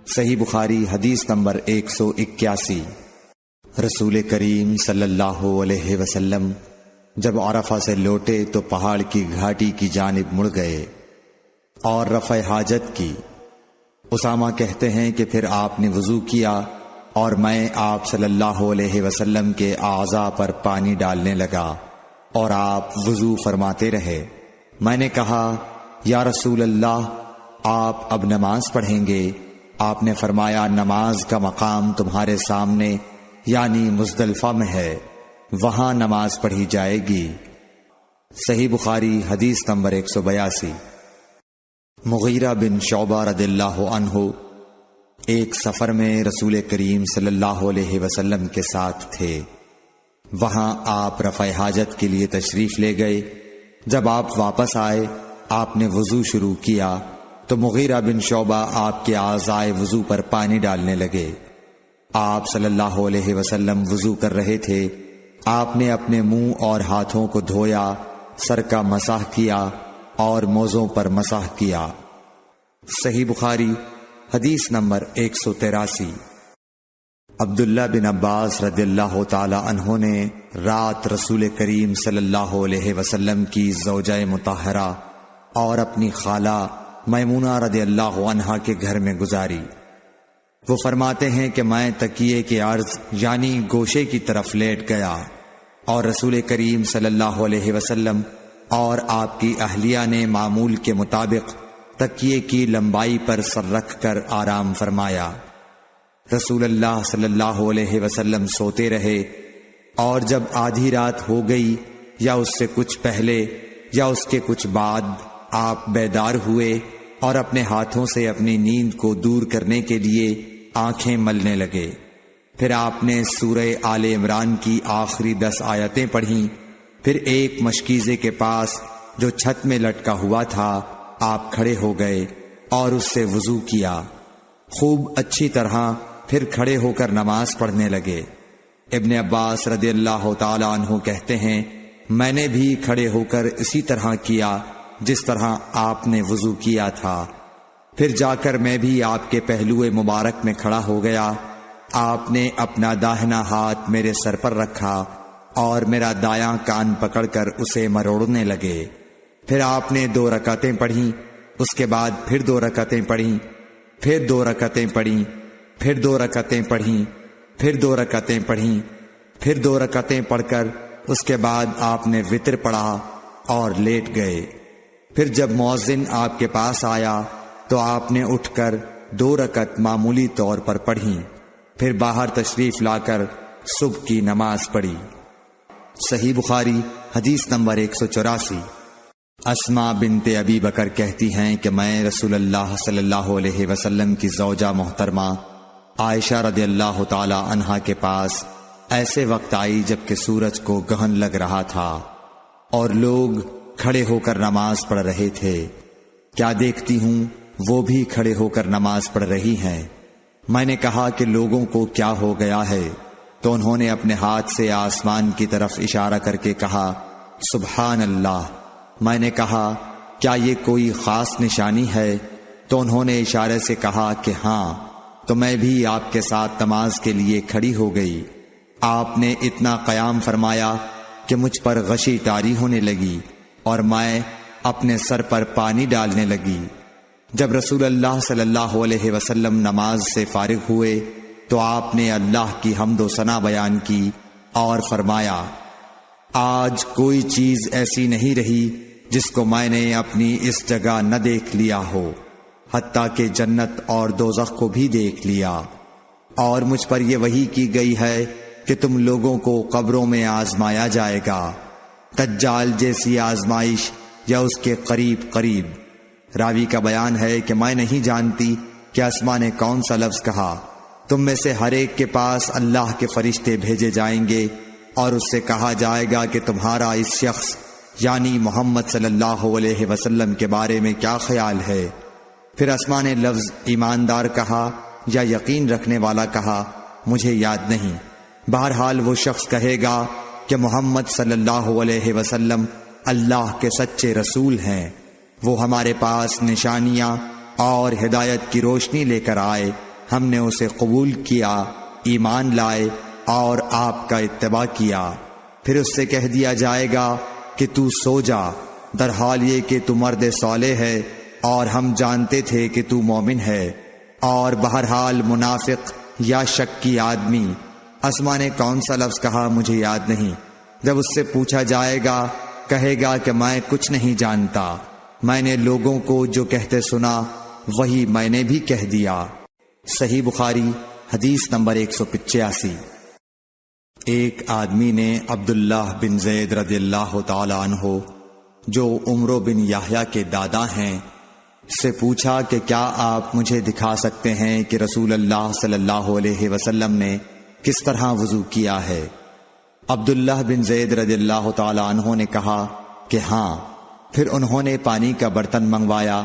صحیح بخاری حدیث نمبر 181۔ رسول کریم صلی اللہ علیہ وسلم جب عرفہ سے لوٹے تو پہاڑ کی گھاٹی کی جانب مڑ گئے اور رفع حاجت کی۔ اسامہ کہتے ہیں کہ پھر آپ نے وضو کیا اور میں آپ صلی اللہ علیہ وسلم کے اعضاء پر پانی ڈالنے لگا اور آپ وضو فرماتے رہے۔ میں نے کہا یا رسول اللہ، آپ اب نماز پڑھیں گے؟ آپ نے فرمایا نماز کا مقام تمہارے سامنے یعنی مزدلفہ میں ہے، وہاں نماز پڑھی جائے گی۔ صحیح بخاری حدیث نمبر 182۔ مغیرہ بن شعبہ رضی اللہ عنہ ایک سفر میں رسول کریم صلی اللہ علیہ وسلم کے ساتھ تھے۔ وہاں آپ رفع حاجت کے لیے تشریف لے گئے۔ جب آپ واپس آئے، آپ نے وضو شروع کیا تو مغیرہ بن شعبہ آپ کے اعضائے وضو پر پانی ڈالنے لگے۔ آپ صلی اللہ علیہ وسلم وضو کر رہے تھے۔ آپ نے اپنے منہ اور ہاتھوں کو دھویا، سر کا مسح کیا اور موزوں پر مسح کیا۔ صحیح بخاری حدیث نمبر 183۔ عبداللہ بن عباس رضی اللہ تعالی عنہ نے رات رسول کریم صلی اللہ علیہ وسلم کی زوجہ مطہرہ اور اپنی خالہ میمونہ رضی اللہ عنہا کے گھر میں گزاری۔ وہ فرماتے ہیں کہ میں تکیے کے عرض یعنی گوشے کی طرف لیٹ گیا اور رسول کریم صلی اللہ علیہ وسلم اور آپ کی اہلیہ نے معمول کے مطابق تکیے کی لمبائی پر سر رکھ کر آرام فرمایا۔ رسول اللہ صلی اللہ علیہ وسلم سوتے رہے اور جب آدھی رات ہو گئی یا اس سے کچھ پہلے یا اس کے کچھ بعد آپ بیدار ہوئے اور اپنے ہاتھوں سے اپنی نیند کو دور کرنے کے لیے آنکھیں ملنے لگے۔ پھر آپ نے سورہ آل عمران کی آخری 10 آیتیں پڑھیں۔ پھر ایک مشکیزے کے پاس جو چھت میں لٹکا ہوا تھا آپ کھڑے ہو گئے اور اس سے وضو کیا، خوب اچھی طرح، پھر کھڑے ہو کر نماز پڑھنے لگے۔ ابن عباس رضی اللہ تعالی عنہ کہتے ہیں میں نے بھی کھڑے ہو کر اسی طرح کیا جس طرح آپ نے وضو کیا تھا۔ پھر جا کر میں بھی آپ کے پہلو مبارک میں کھڑا ہو گیا۔ آپ نے اپنا داہنا ہاتھ میرے سر پر رکھا اور میرا دایاں کان پکڑ کر اسے مروڑنے لگے۔ پھر آپ نے 2 رکعتیں پڑھیں، اس کے بعد پھر 2 رکعتیں پڑھیں، پھر 2 رکعتیں پڑھیں، پھر 2 رکعتیں پڑھیں، پھر 2 رکعتیں پڑھیں، پھر 2 رکعتیں پڑھ کر اس کے بعد آپ نے وتر پڑھا اور لیٹ گئے۔ پھر جب مؤذن آپ کے پاس آیا تو آپ نے اٹھ کر 2 رکعت معمولی طور پر پڑھیں، پھر باہر تشریف لا کر صبح کی نماز پڑھی۔ صحیح بخاری حدیث نمبر 184۔ اسماء بنت ابی بکر کہتی ہیں کہ میں رسول اللہ صلی اللہ علیہ وسلم کی زوجہ محترمہ عائشہ رضی اللہ تعالی عنہا کے پاس ایسے وقت آئی جب کہ سورج کو گہن لگ رہا تھا اور لوگ کھڑے ہو کر نماز پڑھ رہے تھے۔ کیا دیکھتی ہوں وہ بھی کھڑے ہو کر نماز پڑھ رہی ہیں۔ میں نے کہا کہ لوگوں کو کیا ہو گیا ہے، تو انہوں نے اپنے ہاتھ سے آسمان کی طرف اشارہ کر کے کہا سبحان اللہ۔ میں نے کہا کیا یہ کوئی خاص نشانی ہے؟ تو انہوں نے اشارے سے کہا کہ ہاں، تو میں بھی آپ کے ساتھ نماز کے لیے کھڑی ہو گئی۔ آپ نے اتنا قیام فرمایا کہ مجھ پر غشی طاری ہونے لگی اور میں اپنے سر پر پانی ڈالنے لگی۔ جب رسول اللہ صلی اللہ علیہ وسلم نماز سے فارغ ہوئے تو آپ نے اللہ کی حمد و ثنا بیان کی اور فرمایا آج کوئی چیز ایسی نہیں رہی جس کو میں نے اپنی اس جگہ نہ دیکھ لیا ہو، حتیٰ کہ جنت اور دوزخ کو بھی دیکھ لیا، اور مجھ پر یہ وحی کی گئی ہے کہ تم لوگوں کو قبروں میں آزمایا جائے گا، دجال جیسی آزمائش یا اس کے قریب قریب۔ راوی کا بیان ہے کہ میں نہیں جانتی کہ اسماء نے کون سا لفظ کہا۔ تم میں سے ہر ایک کے پاس اللہ کے فرشتے بھیجے جائیں گے اور اس سے کہا جائے گا کہ تمہارا اس شخص یعنی محمد صلی اللہ علیہ وسلم کے بارے میں کیا خیال ہے؟ پھر اسماء نے لفظ ایماندار کہا یا یقین رکھنے والا کہا، مجھے یاد نہیں۔ بہرحال وہ شخص کہے گا کہ محمد صلی اللہ علیہ وسلم اللہ کے سچے رسول ہیں، وہ ہمارے پاس نشانیاں اور ہدایت کی روشنی لے کر آئے ہم نے اسے قبول کیا، ایمان لائے اور آپ کا اتباع کیا۔ پھر اس سے کہہ دیا جائے گا کہ تو سو جا، در حال یہ کہ تو مرد صالح ہے اور ہم جانتے تھے کہ تو مومن ہے۔ اور بہرحال منافق یا شکی آدمی، اسما نے کون سا لفظ کہا مجھے یاد نہیں، جب اس سے پوچھا جائے گا کہے گا کہ میں کچھ نہیں جانتا، میں نے لوگوں کو جو کہتے سنا وہی میں نے بھی کہہ دیا۔ صحیح بخاری حدیث نمبر 185۔ ایک آدمی نے عبداللہ بن زید رضی اللہ تعالی عنہ جو عمرو بن یحییٰ کے دادا ہیں سے پوچھا کہ کیا آپ مجھے دکھا سکتے ہیں کہ رسول اللہ صلی اللہ علیہ وسلم نے کس طرح وضو کیا ہے؟ عبداللہ بن زید رضی اللہ تعالی عنہ نے کہا کہ ہاں۔ پھر انہوں نے پانی کا برتن منگوایا،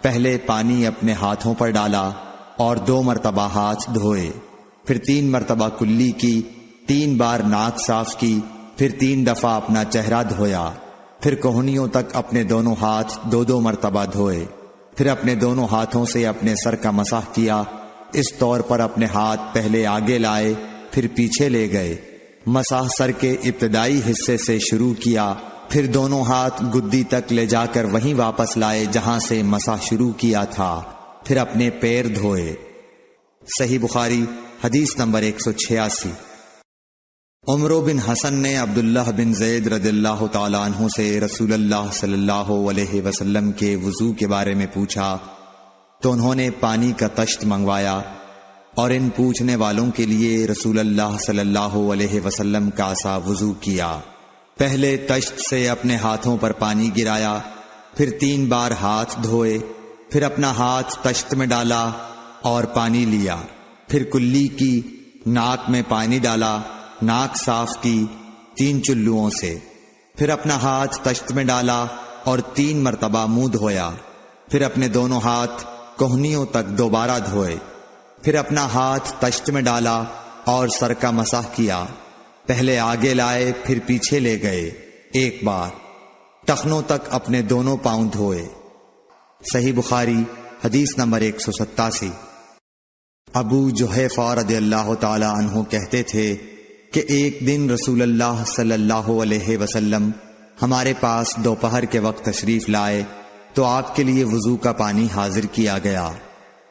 پہلے پانی اپنے ہاتھوں پر ڈالا اور 2 مرتبہ ہاتھ دھوئے، پھر 3 مرتبہ کلی کی، 3 بار ناک صاف کی، پھر 3 دفعہ اپنا چہرہ دھویا، پھر کوہنیوں تک اپنے دونوں ہاتھ 2 مرتبہ دھوئے، پھر اپنے دونوں ہاتھوں سے اپنے سر کا مسح کیا، اس طور پر اپنے ہاتھ پہلے آگے لائے پھر پیچھے لے گئے، مسح سر کے ابتدائی حصے سے شروع کیا، پھر دونوں ہاتھ گدی تک لے جا کر وہیں واپس لائے جہاں سے مسح شروع کیا تھا، پھر اپنے پیر دھوئے۔ صحیح بخاری حدیث نمبر 186۔ عمرو بن حسن نے عبداللہ بن زید رضی اللہ تعالی عنہ سے رسول اللہ صلی اللہ علیہ وسلم کے وضو کے بارے میں پوچھا تو انہوں نے پانی کا تشت منگوایا اور ان پوچھنے والوں کے لیے رسول اللہ صلی اللہ علیہ وسلم کا سا وضو کیا۔ پہلے تشت سے اپنے ہاتھوں پر پانی گرایا، پھر 3 بار ہاتھ دھوئے، پھر اپنا ہاتھ تشت میں ڈالا اور پانی لیا، پھر کلی کی، ناک میں پانی ڈالا، ناک صاف کی 3 چلوؤں سے، پھر اپنا ہاتھ تشت میں ڈالا اور 3 مرتبہ منہ دھویا، پھر اپنے دونوں ہاتھ کوہنیوں تک دوبارہ دھوئے، پھر اپنا ہاتھ تشت میں ڈالا اور سر کا مسح کیا، پہلے آگے لائے پھر پیچھے لے گئے 1 بار، ٹخنوں تک اپنے دونوں پاؤں دھوئے۔ صحیح بخاری حدیث نمبر 187۔ ابو جحیفہ رضی اللہ تعالی عنہ کہتے تھے کہ ایک دن رسول اللہ صلی اللہ علیہ وسلم ہمارے پاس دوپہر کے وقت تشریف لائے تو آپ کے لیے وضو کا پانی حاضر کیا گیا،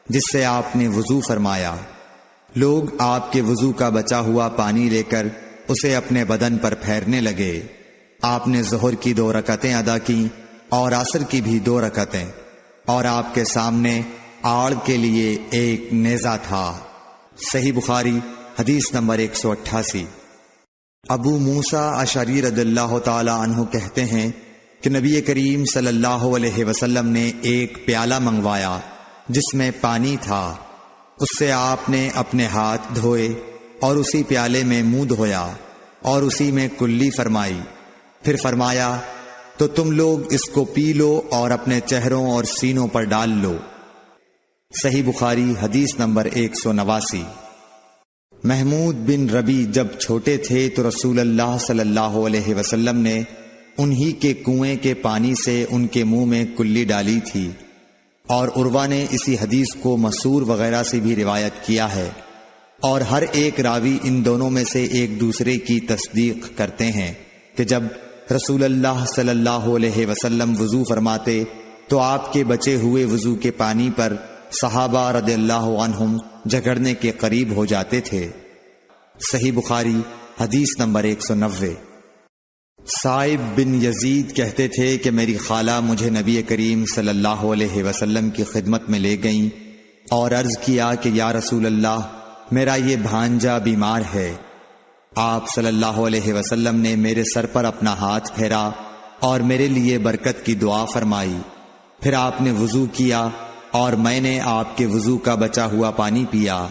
جس سے آپ نے وضو فرمایا۔ لوگ آپ کے وضو کا بچا ہوا پانی لے کر اسے اپنے بدن پر پھیرنے لگے۔ آپ نے ظہر کی 2 رکعتیں ادا کی اور عصر کی بھی 2 رکعتیں، اور آپ کے سامنے آڑ کے لیے ایک نیزہ تھا۔ صحیح بخاری حدیث نمبر 188۔ ابو موسیٰ اشعری رضی اللہ تعالی عنہ کہتے ہیں کہ نبی کریم صلی اللہ علیہ وسلم نے ایک پیالہ منگوایا جس میں پانی تھا، اس سے آپ نے اپنے ہاتھ دھوئے اور اسی پیالے میں منہ دھویا اور اسی میں کلی فرمائی، پھر فرمایا تو تم لوگ اس کو پی لو اور اپنے چہروں اور سینوں پر ڈال لو۔ صحیح بخاری حدیث نمبر 189۔ محمود بن ربی جب چھوٹے تھے تو رسول اللہ صلی اللہ علیہ وسلم نے انہی کے کنویں کے پانی سے ان کے منہ میں کلی ڈالی تھی، اور عروہ نے اسی حدیث کو مسعور وغیرہ سے بھی روایت کیا ہے، اور ہر ایک راوی ان دونوں میں سے ایک دوسرے کی تصدیق کرتے ہیں کہ جب رسول اللہ صلی اللہ علیہ وسلم وضو فرماتے تو آپ کے بچے ہوئے وضو کے پانی پر صحابہ رضی اللہ عنہم جھگڑنے کے قریب ہو جاتے تھے۔ صحیح بخاری حدیث نمبر 190۔ صائب بن یزید کہتے تھے کہ میری خالہ مجھے نبی کریم صلی اللہ علیہ وسلم کی خدمت میں لے گئیں اور عرض کیا کہ یا رسول اللہ، میرا یہ بھانجا بیمار ہے۔ آپ صلی اللہ علیہ وسلم نے میرے سر پر اپنا ہاتھ پھیرا اور میرے لیے برکت کی دعا فرمائی، پھر آپ نے وضو کیا اور میں نے آپ کے وضو کا بچا ہوا پانی پیا،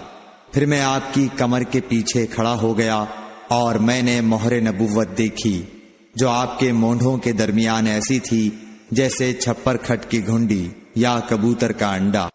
پھر میں آپ کی کمر کے پیچھے کھڑا ہو گیا اور میں نے مہر نبوت دیکھی جو آپ کے مونڈھوں کے درمیان ایسی تھی جیسے چھپر کھٹ کی گھنڈی یا کبوتر کا انڈا۔